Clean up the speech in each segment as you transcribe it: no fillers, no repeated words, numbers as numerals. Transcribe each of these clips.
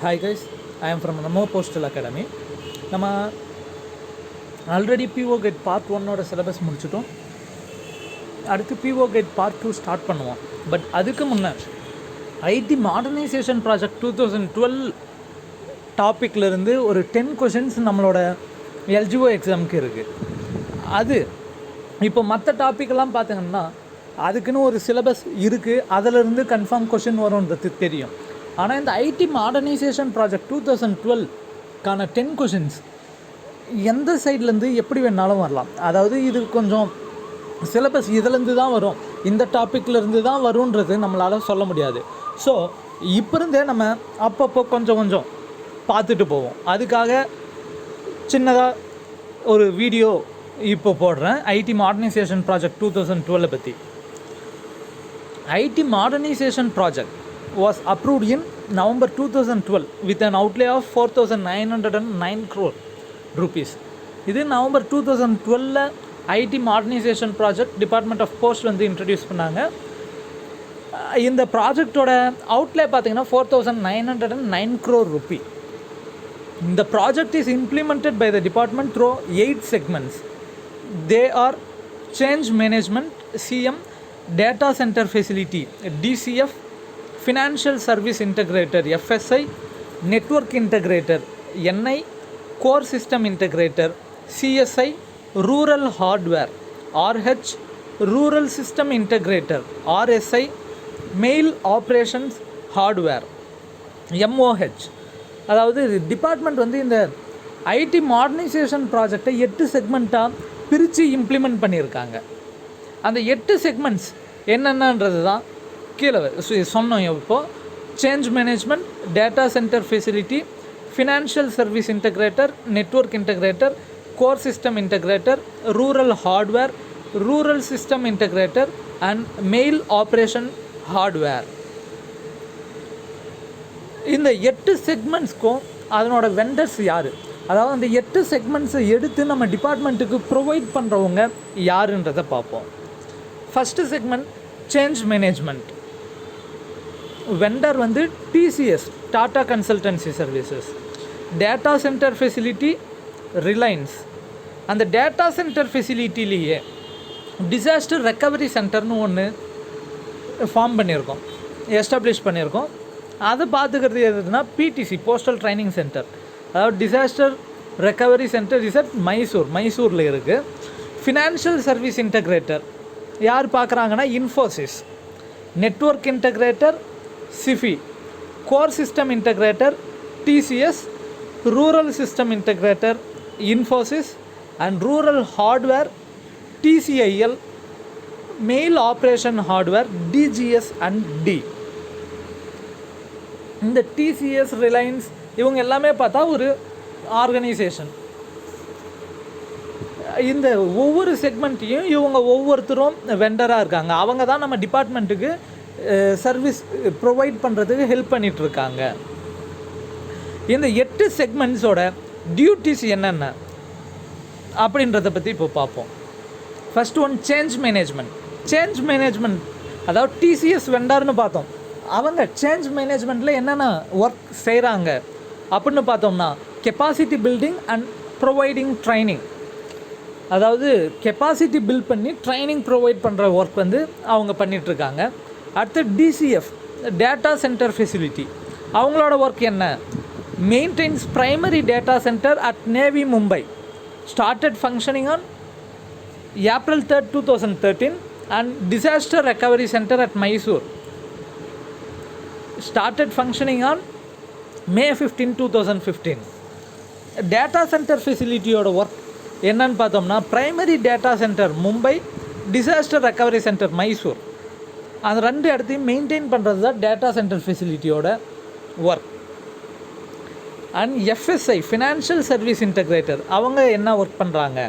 Hi guys, I am from Namo Postal Academy. நம்ம already PO guide part 1ஓட syllabus முடிச்சிட்டோம். அடுத்து PO guide part 2 start பண்ணுவோம். But அதுக்கு முன்னே ஐடி மாடர்னைசேஷன் ப்ராஜெக்ட் 2012 டாப்பிக்லேருந்து ஒரு 10 கொஷின்ஸ் நம்மளோட எல்ஜிஓ எக்ஸாமுக்கு இருக்குது. அது இப்போ மற்ற டாப்பிக்கெல்லாம் பார்த்திங்கன்னா அதுக்குன்னு ஒரு சிலபஸ் இருக்குது, அதிலிருந்து கன்ஃபார்ம் கொஷின் வரும்ன்றது தெரியும். ஆனால் இந்த ஐடி மாடர்னைசேஷன் ப்ராஜெக்ட் 2012க்கான 10 கொஷின்ஸ் எந்த சைட்லேருந்து எப்படி வேணாலும் வரலாம். அதாவது இது கொஞ்சம் சிலபஸ் இதிலேருந்து தான் வரும், இந்த டாப்பிக்லேருந்து தான் வரும்ன்றது நம்மளால் சொல்ல முடியாது. ஸோ இப்போ இருந்தே நம்ம அப்பப்போ கொஞ்சம் கொஞ்சம் பார்த்துட்டு போவோம். அதுக்காக சின்னதாக ஒரு வீடியோ இப்போ போடுறேன். ஐடி மாடர்னைசேஷன் ப்ராஜெக்ட் 2012 பற்றி. ID modernisation project was approved in November 2012 with an outlay of 4,909 crore rupees. இது November 2012 IT modernisation project department of post வந்து இன்ட்ரடியூஸ் பண்ணாங்க. இந்த ப்ராஜெக்டோட அவுட்லே பார்த்தீங்கன்னா 4,909 crore rupee. The project is implemented by the department through 8 segments. They are change management, CM, data center facility, DCF, financial service integrator, FSI, network integrator, NI, core system integrator, CSI, rural hardware, RH, rural system integrator, RSI, mail operations hardware, MOH. அதாவது department வந்து இந்த ID modernisation ப்ராஜெக்டை 8 செக்மெண்ட்டாக பிரித்து implement பண்ணியிருக்காங்க. அந்த 8 segments என்னென்னன்றது தான் கீழே சொன்னோம். இப்போது change management, data centre facility, financial service integrator, network integrator, core system integrator, rural hardware, rural system integrator and mail operation hardware. இந்த 8 செக்மெண்ட்ஸ்க்கும் அதனோட வெண்டர்ஸ் யார், அதாவது அந்த 8 செக்மெண்ட்ஸை எடுத்து நம்ம டிபார்ட்மெண்ட்டுக்கு ப்ரொவைட் பண்ணுறவங்க யாருன்றதை பார்ப்போம். First segment change management. Vendor வந்து TCS, Tata consultancy Services. Data centre facility Reliance. அந்த டேட்டா சென்டர் ஃபெசிலிட்டிலேயே டிசாஸ்டர் ரெக்கவரி சென்டர்னு ஒன்று ஃபார்ம் பண்ணியிருக்கோம், எஸ்டாப்ளிஷ் பண்ணியிருக்கோம். அதை பார்த்துக்கிறது எதுனா பிடிசி, போஸ்டல் ட்ரைனிங் சென்டர். அதாவது disaster recovery centre is at மைசூரில் இருக்குது. ஃபினான்ஷியல் சர்வீஸ் இன்டகிரேட்டர் யார் பார்க்குறாங்கன்னா Infosys. Network integrator Sify. Core system integrator TCS. Rural system integrator Infosys and rural hardware TCIL. Mail operation hardware DGS and T. இந்த TCS, Reliance இவங்க எல்லாமே பார்த்தா ஒரு ஆர்கனைசேஷன். இந்த ஒவ்வொரு செக்மெண்ட்டையும் இவங்க ஒவ்வொருத்தரும் வெண்டராக இருக்காங்க. அவங்க தான் நம்ம டிபார்ட்மெண்ட்டுக்கு சர்வீஸ் ப்ரொவைட் பண்ணுறதுக்கு ஹெல்ப் பண்ணிகிட்ருக்காங்க. இந்த 8 செக்மெண்ட்ஸோட டியூட்டிஸ் என்னென்ன அப்படின்றத பற்றி இப்போ பார்ப்போம். First one change management. Change management அதாவது டிசிஎஸ் வெண்டர்னு பார்த்தோம். அவங்க சேஞ்ச் மேனேஜ்மெண்ட்டில் என்னென்ன ஒர்க் செய்கிறாங்க அப்படின்னு பார்த்தோம்னா capacity building and providing training. அதாவது கெப்பாசிட்டி பில்ட் பண்ணி ட்ரைனிங் ப்ரொவைட் பண்ணுற ஒர்க் வந்து அவங்க பண்ணிகிட்ருக்காங்க. அடுத்து டிசிஎஃப், டேட்டா சென்டர் ஃபெசிலிட்டி. அவங்களோட ஒர்க் என்ன? Maintenance primary data centre at navy Mumbai. Started functioning on April 3, 2013 and disaster recovery centre at Mysore started functioning on May 15, 2015. Data centre ஃபெசிலிட்டியோட work என்னன்னு பார்த்தோம்னா primary data centre Mumbai, disaster recovery centre Mysore. அந்த 2 இடத்தையும் maintain பண்ணுறது தான் data centre ஃபெசிலிட்டியோட work. And FSI, financial service integrator, அவங்க என்ன ஒர்க் பண்ணுறாங்க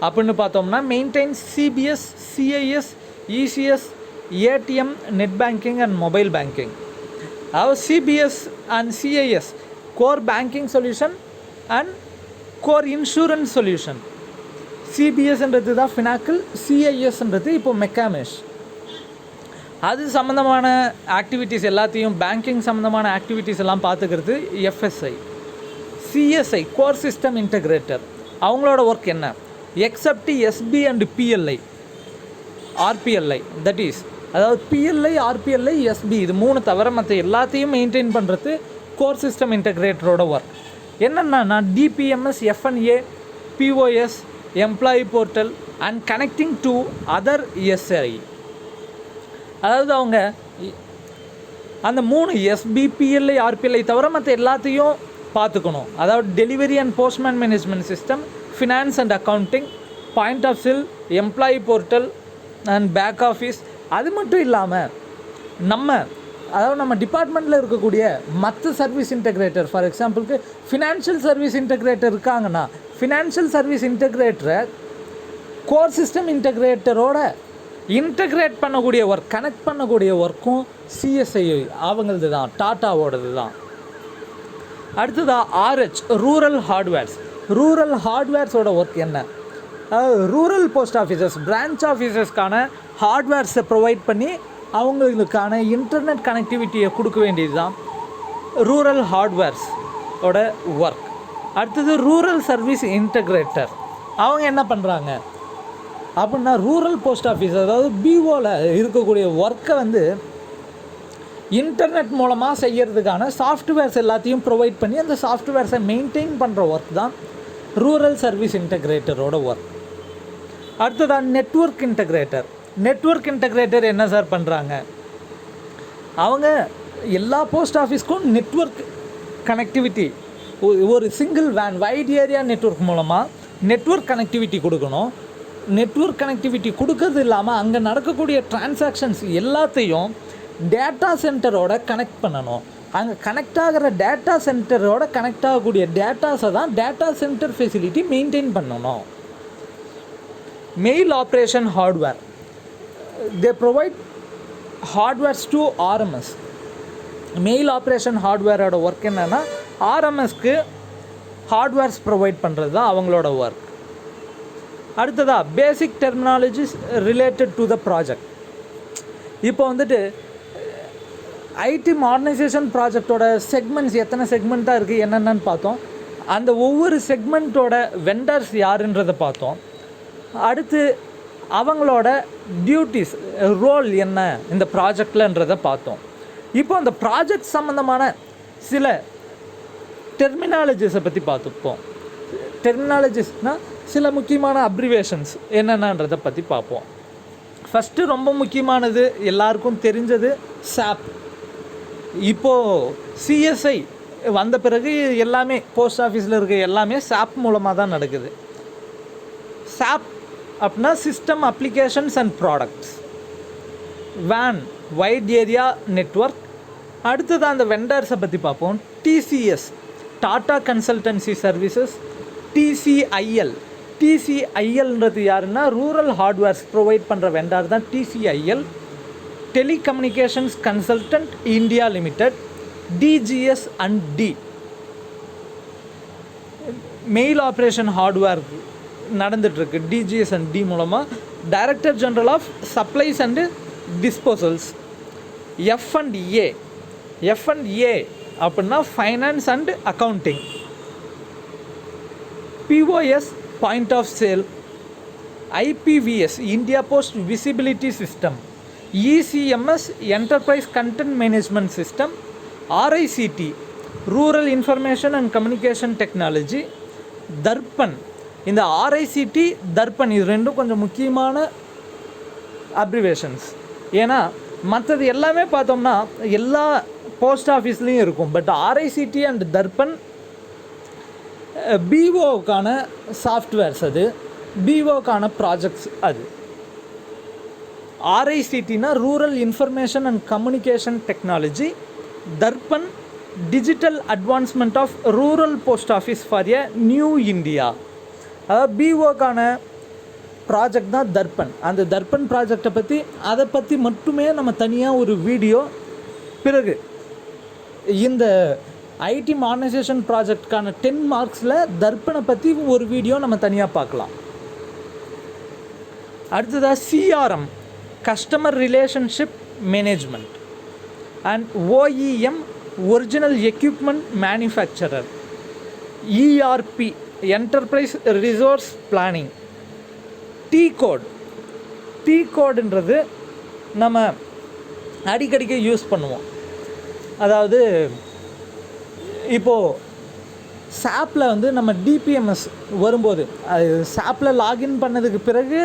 அப்படின்னு பார்த்தோம்னா maintains CBS, CIS, ECS, ATM, net banking and mobile banking. அதாவது CBS and CIS core banking solution and core insurance solution. சிபிஎஸ்ன்றது தான் ஃபினாக்கிள், சிஐஎஸ்ன்றது இப்போ மெக்காமேஷ். அது சம்மந்தமான ஆக்டிவிட்டீஸ் எல்லாத்தையும், பேங்கிங் சம்மந்தமான ஆக்டிவிட்டீஸ் எல்லாம் பார்த்துக்கிறது FSI. CSI core system integrator, அவங்களோட ஒர்க் என்ன? Accept SP and PLI, RPLI, that is அதாவது பிஎல்ஐ, ஆர்பிஎல்ஐ, எஸ்பி, இது 3 தவிர மற்ற எல்லாத்தையும் மெயின்டைன் பண்ணுறது கோர் சிஸ்டம் இன்டகிரேட்டரோட ஒர்க். என்னென்னா DBMS, FNA, POS, employee portal and connecting to other SI. அதாவது அவங்க அந்த 3 எஸ்பி, பிஎல்ஐ, ஆர்பிஎல்ஐ தவிர மற்ற எல்லாத்தையும் பார்த்துக்கணும். அதாவது delivery and postman management system, finance and accounting, point of sale, employee portal and back office. அது மட்டும் இல்லாமல் நம்ம டிபார்ட்மெண்ட்டில் இருக்கக்கூடிய மற்ற சர்வீஸ் இன்டகிரேட்டர், ஃபார் எக்ஸாம்பிளுக்கு ஃபினான்ஷியல் சர்வீஸ் இன்டகிரேட்டர் இருக்காங்கன்னா, ஃபினான்ஷியல் சர்வீஸ் இன்டகிரேட்டரை கோர் சிஸ்டம் இன்டகிரேட்டரோட இன்டகிரேட் பண்ணக்கூடிய ஒர்க், கனெக்ட் பண்ணக்கூடிய ஒர்க்கும் சிஎஸ்ஐ அவங்களது தான், டாட்டாவோடது தான். அடுத்ததாக ஆர்ஹெச், ரூரல் ஹார்ட்வேர்ஸ். ரூரல் ஹார்ட்வேர்ஸோட ஒர்க் என்ன? ரூரல் போஸ்ட் ஆஃபீஸர்ஸ், பிரான்ச் ஆஃபீஸர்ஸ்க்கான ஹார்ட்வேர்ஸை ப்ரொவைட் பண்ணி அவங்களுக்கான இன்டர்நெட் கனெக்டிவிட்டியை கொடுக்க வேண்டியது தான் ரூரல் ஹார்ட்வேர்ஸோட ஒர்க். அடுத்தது ரூரல் சர்வீஸ் இன்டகிரேட்டர். அவங்க என்ன பண்ணுறாங்க அப்படின்னா, ரூரல் போஸ்ட் ஆஃபீஸ் அதாவது பிஓவில் இருக்கக்கூடிய ஒர்க்கை இன்டர்நெட் மூலமாக செய்கிறதுக்கான சாஃப்ட்வேர்ஸ் எல்லாத்தையும் ப்ரொவைட் பண்ணி அந்த சாஃப்ட்வேர்ஸை மெயின்டைன் பண்ணுற ஒர்க் தான் ரூரல் சர்வீஸ் இன்டகிரேட்டரோட ஒர்க். அடுத்ததான் நெட்வொர்க் இன்டகிரேட்டர். நெட்வொர்க் இன்டகிரேட்டர் என்ன சார் பண்ணுறாங்க? அவங்க எல்லா போஸ்ட் ஆஃபீஸ்க்கும் நெட்வொர்க் கனெக்டிவிட்டி, ஒரு single van wide area network மூலமாக நெட்வொர்க் கனெக்டிவிட்டி கொடுக்கணும். நெட்வொர்க் கனெக்டிவிட்டி கொடுக்கறது இல்லாமல் அங்கே நடக்கக்கூடிய டிரான்சாக்ஷன்ஸ் எல்லாத்தையும் டேட்டா சென்டரோட கனெக்ட் பண்ணணும். அங்கே கனெக்ட் ஆகிற டேட்டா சென்டரோட கனெக்ட் ஆகக்கூடிய டேட்டாஸை தான் டேட்டா சென்டர் ஃபெசிலிட்டி மெயின்டைன் பண்ணணும். Mail operation hardware, they provide hardwares to RMS. Mail operation ஹார்ட்வேரோட ஒர்க் என்னென்னா, ஆர்எம்எஸ்க்கு ஹார்ட்வேர்ஸ் ப்ரொவைட் பண்ணுறது தான் அவங்களோட ஒர்க். அடுத்ததாக basic terminologies related to the project. இப்போ ஐடி மாடர்னைசேஷன் ப்ராஜெக்டோட செக்மெண்ட்ஸ் எத்தனை செக்மெண்ட்டாக இருக்குது என்னென்னு பார்த்தோம். அந்த ஒவ்வொரு செக்மெண்ட்டோட வெண்டர்ஸ் யாருன்றதை பார்த்தோம். அடுத்து அவங்களோட டியூட்டிஸ், ரோல் என்ன இந்த ப்ராஜெக்ட்லன்றதை பார்த்தோம். இப்போ அந்த ப்ராஜெக்ட் சம்மந்தமான சில டெர்மினாலஜிஸை பற்றி பார்த்துப்போம். டெர்மினாலஜிஸ்னால் சில முக்கியமான அப்ரிவேஷன்ஸ் என்னென்னன்றதை பற்றி பார்ப்போம். ஃபஸ்ட்டு ரொம்ப முக்கியமானது எல்லாருக்கும் தெரிஞ்சது சாப். இப்போது சிஎஸ்ஐ வந்த பிறகு எல்லாமே போஸ்ட் ஆஃபீஸில் இருக்க எல்லாமே சாப் மூலமாக தான் நடக்குது. சாப் அப்படின்னா சிஸ்டம் அப்ளிகேஷன்ஸ் அண்ட் ப்ராடக்ட்ஸ். வேன் வைட் ஏரியா நெட்வொர்க். அடுத்தது அந்த வெண்டர்ஸை பற்றி பார்ப்போம். TCS, Tata consultancy services. TCIL, டிசிஐஎல்ன்றது யாருன்னா ரூரல் ஹார்ட்வேர்ஸ் ப்ரொவைட் பண்ணுற வெண்டார் தான் TCIL. Telecommunications consultant India limited. DGS and D, mail operation hardware நடந்துகிட்ருக்கு டிஜிஎஸ் அண்ட் டி மூலமாக. Director general of supplies and disposals. FNA, FNA அப்படின்னா finance and accounting. POS, point of sale. IPVS, India post visibility system. ECMS, enterprise content management system. RICT, rural information and communication technology. Darpan, இந்த RICT Darpan இது ரெண்டும் கொஞ்சம் முக்கியமான abbreviations. ஏன்னா மற்றது எல்லாமே பார்த்தோம்னா எல்லா போஸ்ட் ஆஃபீஸ்லேயும் இருக்கும். பட் ஆர்ஐசிடி அண்ட் தர்பன் பிஓக்கான சாஃப்ட்வேர்ஸ், அது பிஓக்கான ப்ராஜெக்ட்ஸ். அது ஆர்ஐசிடினா rural information and communication technology. Darpan, digital advancement of rural post office for a new India. அதாவது பிஓக்கான ப்ராஜெக்ட் தான் தர்பன். அந்த தர்பன் ப்ராஜெக்டை அதை பற்றி மட்டுமே நம்ம தனியாக ஒரு வீடியோ, பிறகு இந்த ஐடி மாடர்னைசேஷன் ப்ராஜெக்டுக்கான 10 மார்க்ஸில் தர்பனை பற்றி ஒரு வீடியோ நம்ம தனியாக பார்க்கலாம். அடுத்ததாக CRM, customer relationship management. And OEM, original equipment manufacturer. ERP, enterprise resource planning. T code, T கோடுன்றது நம்ம அடிக்கடிக்க யூஸ் பண்ணுவோம். அதாவது இப்போது சாப்பில் வந்து நம்ம டிபிஎம்எஸ் வரும்போது அது சாப்பில் லாகின் பண்ணதுக்கு பிறகு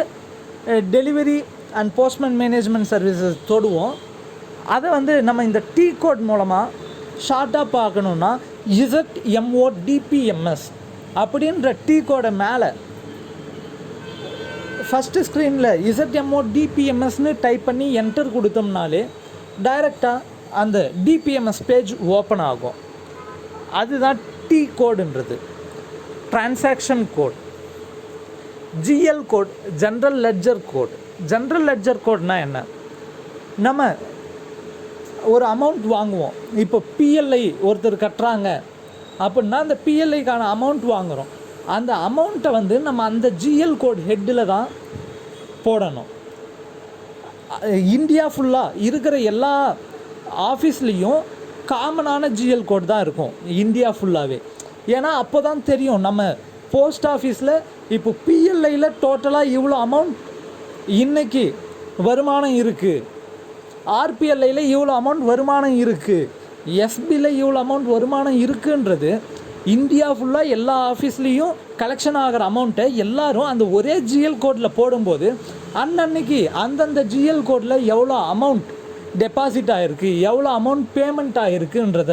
delivery and postman management services தொடுவோம். அதை வந்து நம்ம இந்த T கோட் மூலமாக ஷார்ட்டாக பார்க்கணுன்னா ZMODPMS அப்படின்ற T கோடை மேலே ஃபஸ்ட்டு ஸ்க்ரீனில் ZMODPMSன்னு டைப் பண்ணி என்டர் கொடுத்தோம்னாலே டைரெக்டாக அந்த டிபிஎம்எஸ் பேஜ் ஓப்பன் ஆகும். அதுதான் T கோடுன்றது. Transaction code. GL code, general ledger code. General ledger கோட்னால் என்ன? நம்ம ஒரு அமௌண்ட் வாங்குவோம். இப்போ PLI ஒருத்தர் கட்டுறாங்க அப்படின்னா அந்த PLIக்கான அமௌண்ட் வாங்குகிறோம். அந்த அமௌண்ட்டை வந்து நம்ம அந்த GL கோட் ஹெட்டில் தான் போடணும். இந்தியா ஃபுல்லாக இருக்கிற எல்லா ஆஃபீஸ்லேயும் காமனான GL கோட் தான் இருக்கும் இந்தியா ஃபுல்லாகவே. ஏன்னா அப்போ தான் தெரியும் நம்ம போஸ்ட் ஆஃபீஸில் இப்போ PLIயில் டோட்டலாக இவ்வளோ அமௌண்ட் இன்றைக்கி வருமானம் இருக்குது, RPLIயில் இவ்வளோ அமௌண்ட் வருமானம் இருக்குது, SBயில் இவ்வளோ அமௌண்ட் வருமானம் இருக்குன்றது இந்தியா ஃபுல்லாக எல்லா ஆஃபீஸ்லேயும் கலெக்ஷன் ஆகிற அமௌண்ட்டை எல்லோரும் அந்த ஒரே GL கோடில் போடும்போது அன்னன்னைக்கு அந்தந்த GL கோடில் எவ்வளோ அமௌண்ட் டெபாசிட் ஆகிருக்கு, எவ்வளோ அமௌண்ட் பேமெண்ட் ஆகிருக்குன்றத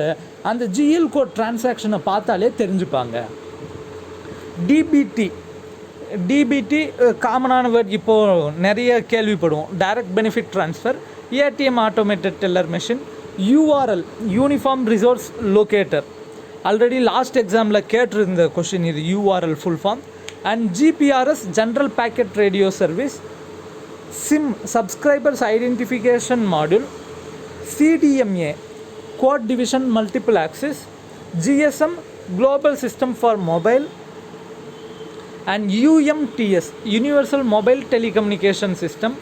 அந்த GL கோட் டிரான்சாக்ஷனை பார்த்தாலே தெரிஞ்சுப்பாங்க. டிபிடி காமனான வேர்ட் இப்போது நிறைய கேள்விப்படுவோம். Direct benefit transfer, ATM automated teller machine, URL uniform resource locator. Already last எக்ஸாமில் கேட்டிருந்த கொஷின் இது, URL full form. And GPRS general packet radio service, SIM subscribers identification module, CDMA code division multiple access, GSM global system for mobile, and UMTS universal mobile telecommunication system,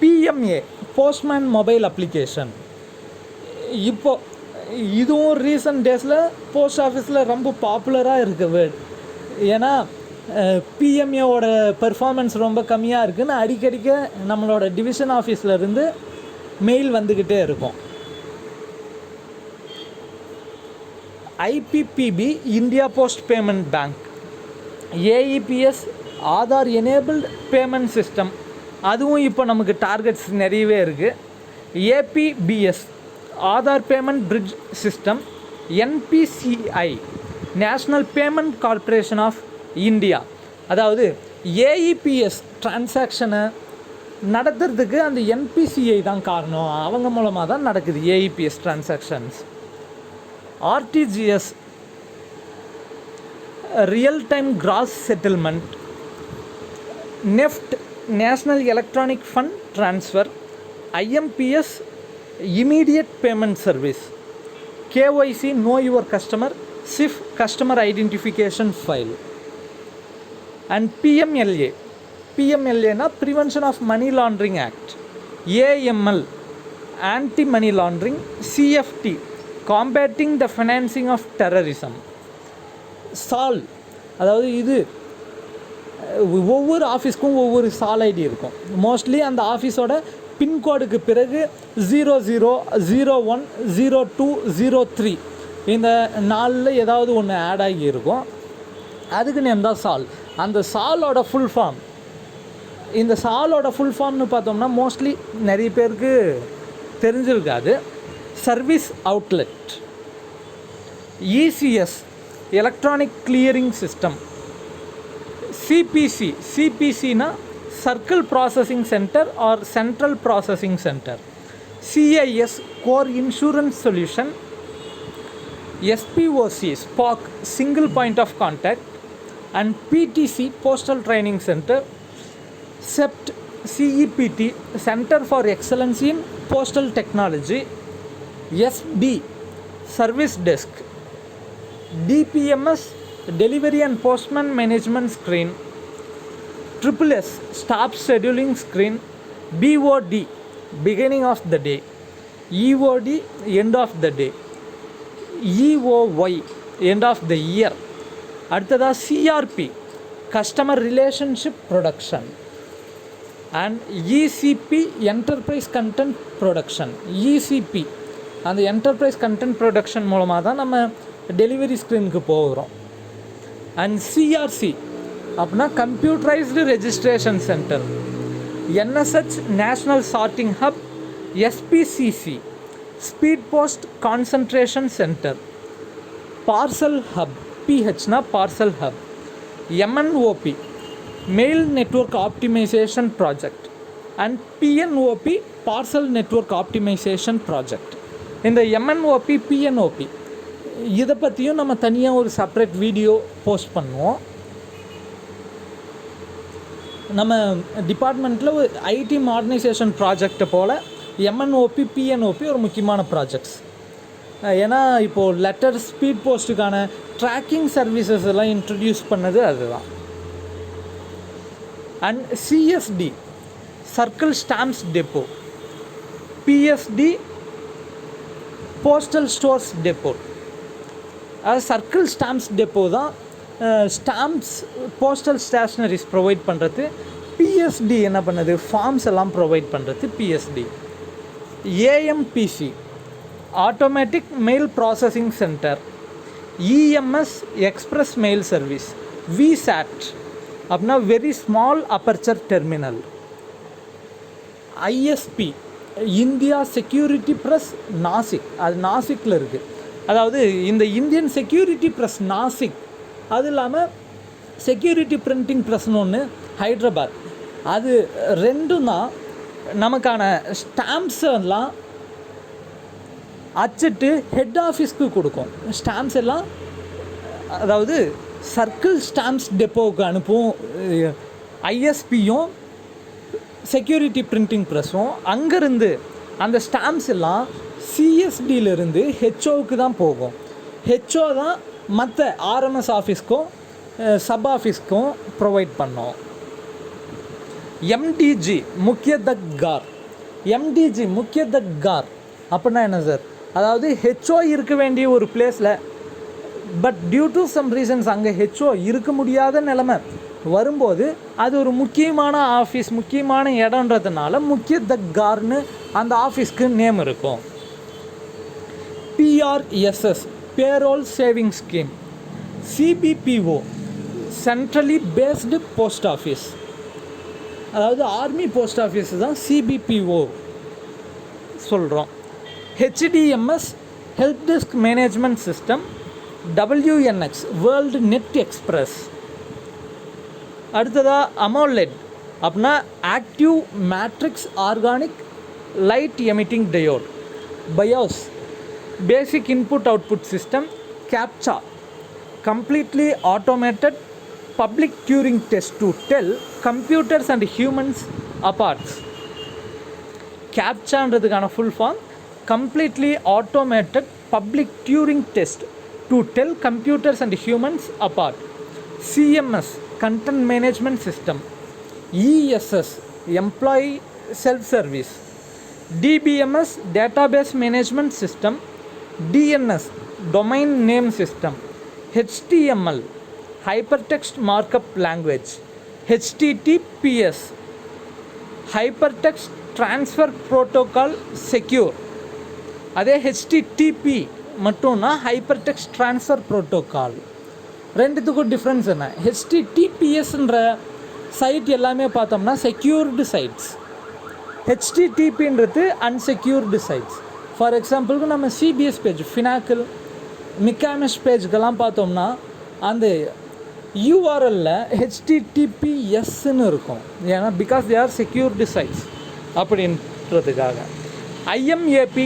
PMA postman mobile application. இப்போது இதுவும் recent டேஸில் post ஆஃபீஸில் ரொம்ப பாப்புலராக இருக்குது word. ஏன்னா PMAவோட performance ரொம்ப கம்மியாக இருக்குதுன்னு அடிக்கடிக்க நம்மளோட டிவிஷன் ஆஃபீஸ்லேருந்து மெயில் வந்துக்கிட்டே இருக்கும். IPPB India post payment bank, AEPS Aadhaar enabled payment system, அதுவும் இப்போ நமக்கு டார்கெட்ஸ் நிறையவே இருக்குது. APBS Aadhaar payment bridge system, NPCI national payment corporation of India. அதாவது AEPS டிரான்சாக்ஷனை நடத்துறதுக்கு அந்த NPCI தான் காரணம், அவங்க மூலமாக தான் நடக்குது AEPS transactions. RTGS real time cross settlement, NEFT national electronic fund transfer, IMPS immediate payment service, KYC know your customer, SIF customer identification file, and PMLA na prevention of money laundering act, AML anti money laundering, CFT combating the financing of terrorism. SAL அதாவது இது ஒவ்வொரு ஆஃபீஸ்க்கும் ஒவ்வொரு SAL ID இருக்கும். Mostly அந்த ஆஃபீஸோட பின்கோடுக்கு பிறகு 00010203 இந்த நாளில் ஏதாவது ஒன்று ஆட் ஆகி இருக்கும். அதுக்கு நேம் தான் SAL. அந்த SALோட ஃபுல் ஃபார்ம், இந்த SALோட ஃபுல் ஃபார்ம்னு பார்த்தோம்னா மோஸ்ட்லி நிறைய பேருக்கு தெரிஞ்சிருக்காது. Service outlet. ECS electronic clearing system. CPCனா Circle Processing Center or Central Processing Center. CIS Core Insurance Solution. SPOC SPOC Single Point of Contact, and PTC Postal Training Center. CEPT CEPT Center for Excellence in Postal Technology. SB Service Desk. DPMS Delivery and Postman Management Screen. SSS Staff Scheduling Screen. BOD Beginning of the Day. EOD end of the day, EOY end of the year. அடுத்ததா CRP customer relationship production and ECP enterprise content production. ECP அந்த enterprise content production மூலமாக தான் நம்ம delivery ஸ்க்ரீனுக்கு போகிறோம். And CRC அப்படின்னா computerised registration centre, NSH national sorting hub, SPCC speed post concentration centre, parcel hub, PHனா parcel hub, MNOP mail network optimisation project and PNOP parcel network optimisation project. இந்த MNOP PNOP இதை பற்றியும் நம்ம தனியாக ஒரு separate video post பண்ணுவோம். நம்ம டிபார்ட்மெண்ட்டில் ஒரு ஐடி மாடர்னைசேஷன் ப்ராஜெக்டை போல் MNOP PNOP ஒரு முக்கியமான ப்ராஜெக்ட்ஸ். ஏன்னா இப்போது லெட்டர் ஸ்பீட் போஸ்ட்டுக்கான ட்ராக்கிங் சர்வீசஸ் எல்லாம் இன்ட்ரடியூஸ் பண்ணது அதுதான். And CSD circle stamps depot, PSD postal stores depot. அது சர்க்கிள் ஸ்டாம்ப்ஸ் டெப்போ தான் ஸ்டாம்ப்ஸ் போஸ்டல் ஸ்டேஷ்னரிஸ் ப்ரொவைட் பண்ணுறது. PSD என்ன பண்ணுது, ஃபார்ம்ஸ் எல்லாம் ப்ரொவைட் பண்ணுறது PSD. AMPC automatic mail processing centre, EMS express mail service, VSAT அப்படின்னா very small aperture terminal, ISP India security press Nashik, அது நாசிக்கில் இருக்குது. அதாவது இந்த இந்தியன் செக்யூரிட்டி ப்ரெஸ் நாசிக், அது இல்லாமல் செக்யூரிட்டி பிரிண்டிங் ப்ரெஸ்னு ஒன்று ஹைதராபாத். அது ரெண்டும் தான் நமக்கான ஸ்டாம்ப்ஸ் எல்லாம் அச்சிட்டு ஹெட் ஆஃபீஸ்க்கு கொடுக்கும். ஸ்டாம்ப்ஸ் எல்லாம் அதாவது சர்க்கிள் ஸ்டாம்ப்ஸ் டெப்போவுக்கு அனுப்பும் ISPயும் செக்யூரிட்டி பிரிண்டிங் ப்ரெஸ்ஸும். அங்கேருந்து அந்த ஸ்டாம்ப்ஸ் எல்லாம் CSDயிலிருந்து HOவுக்கு தான் போகும். HO தான் மற்ற RMS ஆஃபீஸ்க்கும் சப் ஆஃபீஸ்க்கும் ப்ரொவைட் பண்ணோம். MDG முக்கியதக்கார், MDG முக்கியதக்கார் அப்படின்னா என்ன சார், அதாவது HO இருக்க வேண்டிய ஒரு பிளேஸில் but due to some reasons அங்கே HO இருக்க முடியாத நிலைமை வரும்போது அது ஒரு முக்கியமான ஆஃபீஸ், முக்கியமான இடன்றதுனால முக்கியதக்கார்னு அந்த ஆஃபீஸ்க்கு நேம் இருக்கும். PRSS payroll saving scheme, CBPO centrally based post office, அதாவது ஆர்மி போஸ்ட் ஆஃபீஸ் தான் CBPO சொல்கிறோம். HDMS help desk management system, WNX world net express. அடுத்ததாக AMOLED அப்படின்னா active matrix organic light emitting diode, BIOS basic input output system, CAPTCHA completely automated public Turing test to tell computers and humans apart. CAPTCHAன்றதுக்கான full form completely automated public Turing test to tell computers and humans apart. CMS content management system, ESS employee self service, DBMS database management system, DNS domain name system, HTML hypertext markup language, HTTPS hypertext transfer protocol secure. அதே HTTP மட்டும்னா hypertext transfer protocol. ரெண்டுத்துக்கும் difference என்ன, HTTPSன்ற site எல்லாமே பார்த்தோம்னா secured sites, HTTPன்றது unsecured sites. For எக்ஸாம்பிளுக்கு நம்ம CBS பேஜ், ஃபினாக்கிள், மிக்காமெஷ் பேஜுக்கெல்லாம் பார்த்தோம்னா அந்த URLல HTTPSன்னு இருக்கும். ஏன்னா because they are secured sites அப்படின்றதுக்காக. IMAP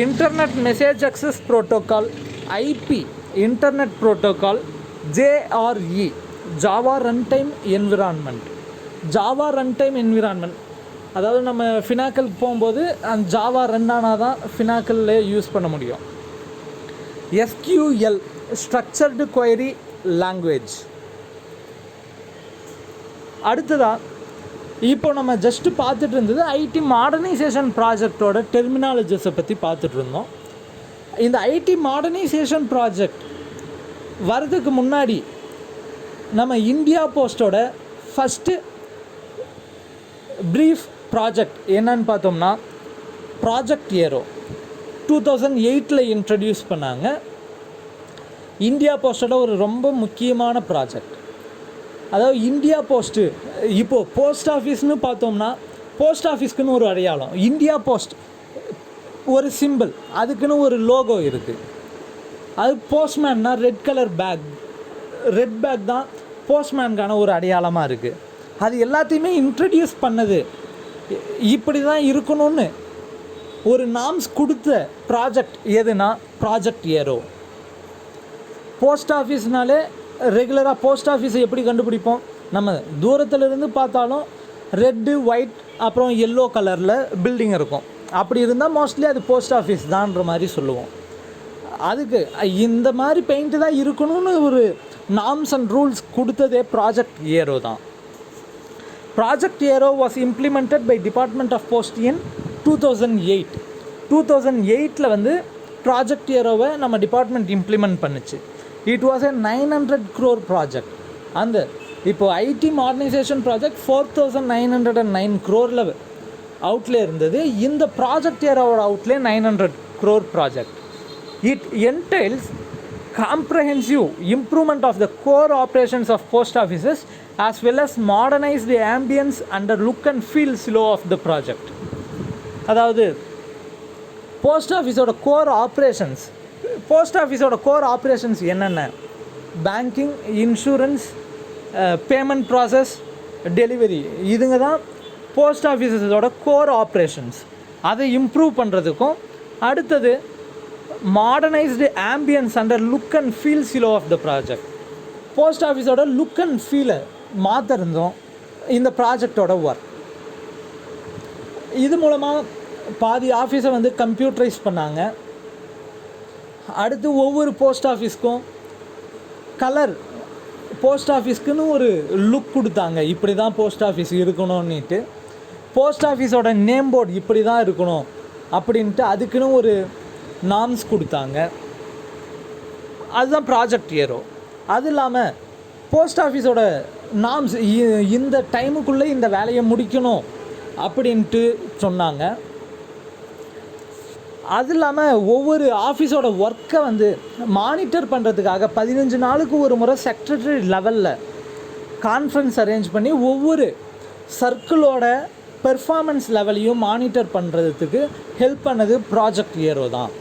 internet message access protocol, IP internet protocol, JRE Java runtime environment. Java runtime environment அதாவது நம்ம ஃபினாக்கிளுக்கு போகும்போது அந்த ஜாவா ரன் ஆனால் தான் ஃபினாக்கிளில் யூஸ் பண்ண முடியும். SQL structured Kuvari language. அடுத்ததாக இப்போ நம்ம ஜஸ்ட்டு பார்த்துட்டு இருந்தது ஐடி மாடர்னைசேஷன் ப்ராஜெக்டோட டெர்மினாலஜிஸை பற்றி பார்த்துட்டு இருந்தோம். இந்த ஐடி மாடர்னைசேஷன் ப்ராஜெக்ட் வரதுக்கு முன்னாடி நம்ம இந்தியா போஸ்ட்டோட ஃபஸ்ட்டு ப்ரீஃப் ப்ராஜெக்ட் என்னன்னு பார்த்தோம்னா ப்ராஜெக்ட் ஏரோ 2008 இன்ட்ரடியூஸ் பண்ணாங்க. இந்தியா போஸ்ட்டோட ஒரு ரொம்ப முக்கியமான ப்ராஜெக்ட். அதாவது இந்தியா போஸ்ட்டு இப்போது போஸ்ட் ஆஃபீஸ்னு பார்த்தோம்னா போஸ்ட் ஆஃபீஸ்க்குன்னு ஒரு அடையாளம், இந்தியா போஸ்ட் ஒரு சிம்பிள், அதுக்குன்னு ஒரு லோகோ இருக்குது. அது போஸ்ட்மேன்னா red colour bag, red bag தான் போஸ்ட்மேனுக்கான ஒரு அடையாளமாக இருக்குது. அது எல்லாத்தையுமே இன்ட்ரடியூஸ் பண்ணது இப்படி தான் இருக்கணும்னு ஒரு நாம்ஸ் கொடுத்த ப்ராஜெக்ட் எதுனா ப்ராஜெக்ட் ஏரோ. போஸ்ட் ஆஃபீஸ்னாலே ரெகுலராக போஸ்ட் ஆஃபீஸை எப்படி கண்டுபிடிப்போம்? நம்ம தூரத்துலேருந்து பார்த்தாலும் ரெட்டு ஒயிட் அப்புறம் எல்லோ கலரில் பில்டிங் இருக்கும். அப்படி இருந்தால் மோஸ்ட்லி அது போஸ்ட் ஆஃபீஸ் தான்ற மாதிரி சொல்லுவோம். அதுக்கு இந்த மாதிரி பெயிண்ட்டு தான் இருக்கணும்னு ஒரு நார்ம்ஸ் அண்ட் ரூல்ஸ் கொடுத்ததே ப்ராஜெக்ட் ஏரோ தான். Project Arrow was implemented by department of post in 2008. 2008 வந்து ப்ராஜெக்ட் ஏரோவை நம்ம டிபார்ட்மெண்ட் இம்ப்ளிமெண்ட் பண்ணுச்சு. It was a 900 crore project. அந்த இப்போது IT modernisation project 4909 crore outlay இருந்தது. இந்த ப்ராஜெக்ட் ஏரோவோட outlay 900 crore project. It entails comprehensive improvement of the core operations of post offices as well as modernize the ambience and the look and feel flow of the project. அதாவது post ஆஃபீஸோட core operations என்னென்ன? Banking, insurance, payment process, delivery, இதுங்க தான் post ஆஃபீஸஸோட core operations. அதை improve பண்ணுறதுக்கும் அடுத்தது modernised ambience under look and feel silo of the project. Post ஆஃபீஸோட லுக் அண்ட் ஃபீலை மாற்றிருந்தோம் இந்த ப்ராஜெக்டோட ஒர்க். இது மூலமாக பாதி ஆஃபீஸை வந்து கம்ப்யூட்டரைஸ் பண்ணாங்க. அடுத்து ஒவ்வொரு போஸ்ட் ஆஃபீஸ்க்கும் கலர், போஸ்ட் ஆஃபீஸ்க்குன்னு ஒரு லுக் கொடுத்தாங்க. இப்படி தான் போஸ்ட் ஆஃபீஸ் இருக்கணும்னுட்டு, போஸ்ட் ஆஃபீஸோட நேம் போர்டு இப்படி தான் இருக்கணும் அப்படின்ட்டு அதுக்குன்னு ஒரு நார்ம்ஸ் கொடுத்தாங்க. அதுதான் ப்ராஜெக்ட் ஏரோ. அது இல்லாமல் போஸ்ட் ஆஃபீஸோட நார்ம்ஸ் இந்த டைமுக்குள்ளே இந்த வேலையை முடிக்கணும் அப்படின்ட்டு சொன்னாங்க. அது இல்லாமல் ஒவ்வொரு ஆஃபீஸோட ஒர்க்கை வந்து மானிட்டர் பண்ணுறதுக்காக 15 நாளுக்கு ஒரு முறை செக்ரட்டரி லெவலில் கான்ஃபரன்ஸ் அரேஞ்ச் பண்ணி ஒவ்வொரு சர்க்கிளோட பெர்ஃபார்மன்ஸ் லெவலையும் மானிட்டர் பண்ணுறதுக்கு ஹெல்ப் பண்ணது ப்ராஜெக்ட் ஏரோ தான்.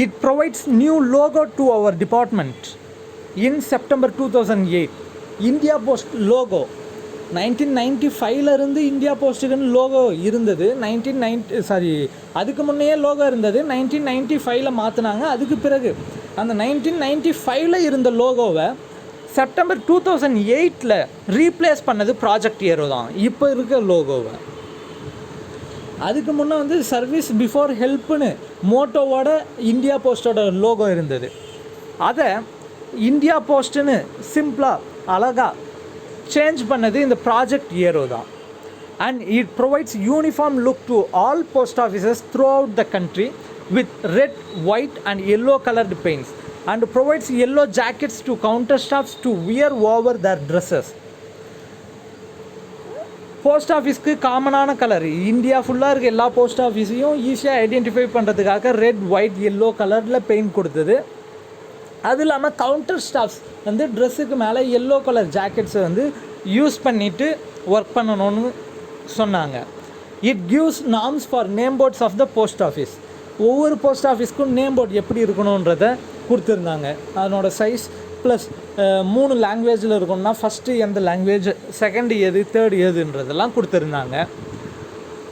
It provides new logo to our department in September 2008. India post logo 1995 இருந்து இந்தியா போஸ்ட்டுக்குன்னு லோகோ இருந்தது. அதுக்கு முன்னையே லோகோ இருந்தது. 1995 மாற்றினாங்க. அதுக்கு பிறகு அந்த 1995 இருந்த லோகோவை செப்டம்பர் 2008 ரீப்ளேஸ் பண்ணது ப்ராஜெக்ட் ஏரோ தான் இப்போ இருக்க லோகோவை. அதுக்கு முன்னே வந்து சர்வீஸ் பிஃபோர் ஹெல்ப்னு மோட்டோவோட இந்தியா போஸ்ட்டோட லோகோ இருந்தது. அதை இந்தியா போஸ்ட்டுன்னு சிம்பிளாக அழகாக சேஞ்ச் பண்ணது இந்த ப்ராஜெக்ட் ஏரோ தான். And it provides uniform look to all post offices throughout the country with red, white and yellow coloured paints and provides yellow jackets to counter staffs to wear over their dresses. Post ஆஃபீஸ்க்கு காமனான colour India ஃபுல்லாக இருக்க எல்லா post ஆஃபீஸையும் ஈஸியாக identify பண்ணுறதுக்காக red, white, yellow கலரில் paint கொடுத்தது. அது இல்லாமல் கவுண்டர் ஸ்டாஃப்ஸ் வந்து ட்ரெஸ்ஸுக்கு மேலே எல்லோ கலர் ஜாக்கெட்ஸை வந்து யூஸ் பண்ணிவிட்டு ஒர்க் பண்ணணும்னு சொன்னாங்க. It gives norms for name boards of the post office. ஒவ்வொரு போஸ்ட் ஆஃபீஸ்க்கும் நேம் போர்ட் எப்படி இருக்கணுன்றதை கொடுத்துருந்தாங்க. அதனோட சைஸ் ப்ளஸ் 3 லாங்குவேஜில் இருக்கணும்னா ஃபஸ்ட்டு எந்த லாங்குவேஜ், செகண்ட் எது, தேர்ட் எதுன்றதெல்லாம் கொடுத்துருந்தாங்க.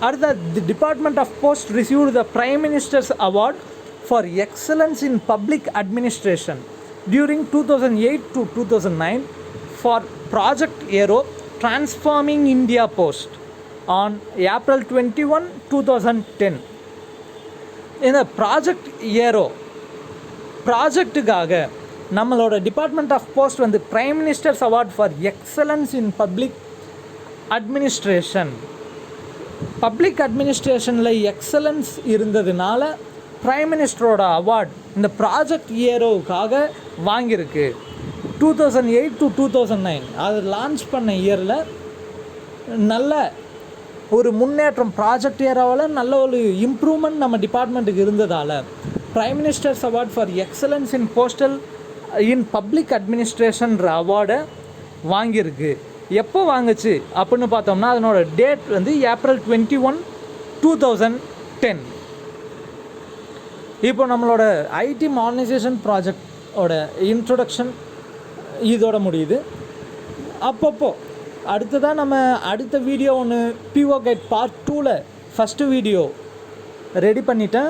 அடுத்த the department of post received the prime minister's award for excellence in public administration during 2008 to 2009 for Project Aero transforming India Post on April 21, 2010. இந்த ப்ராஜெக்ட் ஏரோ ப்ராஜெக்ட்டுக்காக நம்மளோட டிபார்ட்மெண்ட் ஆஃப் போஸ்ட் வந்து prime minister's award for excellence in public administration. Public அட்மினிஸ்ட்ரேஷனில் excellence இருந்ததுனால prime மினிஸ்டரோட award இந்த project ஏரோவுக்காக வாங்கியிருக்கு. 2008 to 2009 அது லான்ச் பண்ண இயரில் நல்ல ஒரு முன்னேற்றம், ப்ராஜெக்ட் ஏரோவில் நல்ல ஒரு இம்ப்ரூவ்மெண்ட் நம்ம டிபார்ட்மெண்ட்டுக்கு இருந்ததால் prime minister's award for excellence in postal in public அட்மினிஸ்ட்ரேஷன்ற அவார்டை வாங்கியிருக்கு. எப்போ வாங்குச்சு அப்படின்னு பார்த்தோம்னா அதனோட டேட் வந்து April 21, 2010. இப்போ நம்மளோட ஐடி மாடர்னைசேஷன் ப்ராஜெக்டோட இன்ட்ரொடக்ஷன் இதோட முடியுது. அப்பப்போ அடுத்ததாக நம்ம அடுத்த வீடியோ ஒன்று பிஓ கைட் பார்ட் 2ல் ஃபஸ்ட்டு வீடியோ ரெடி பண்ணிட்டேன்,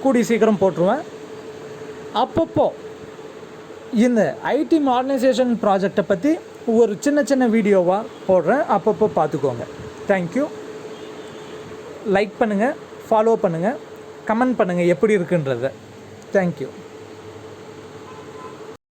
கூடி சீக்கிரம் போட்டுருவேன். அப்பப்போ இந்த ஐடி மாடர்னைசேஷன் ப்ராஜெக்டை பற்றி ஒரு சின்ன சின்ன வீடியோவாக போடுறேன், அப்பப்போ பார்த்துக்கோங்க. தேங்க்யூ. லைக் பண்ணுங்கள், ஃபாலோ பண்ணுங்கள், கமெண்ட் பண்ணுங்கள் எப்படி இருக்குன்றத. தேங்க்யூ.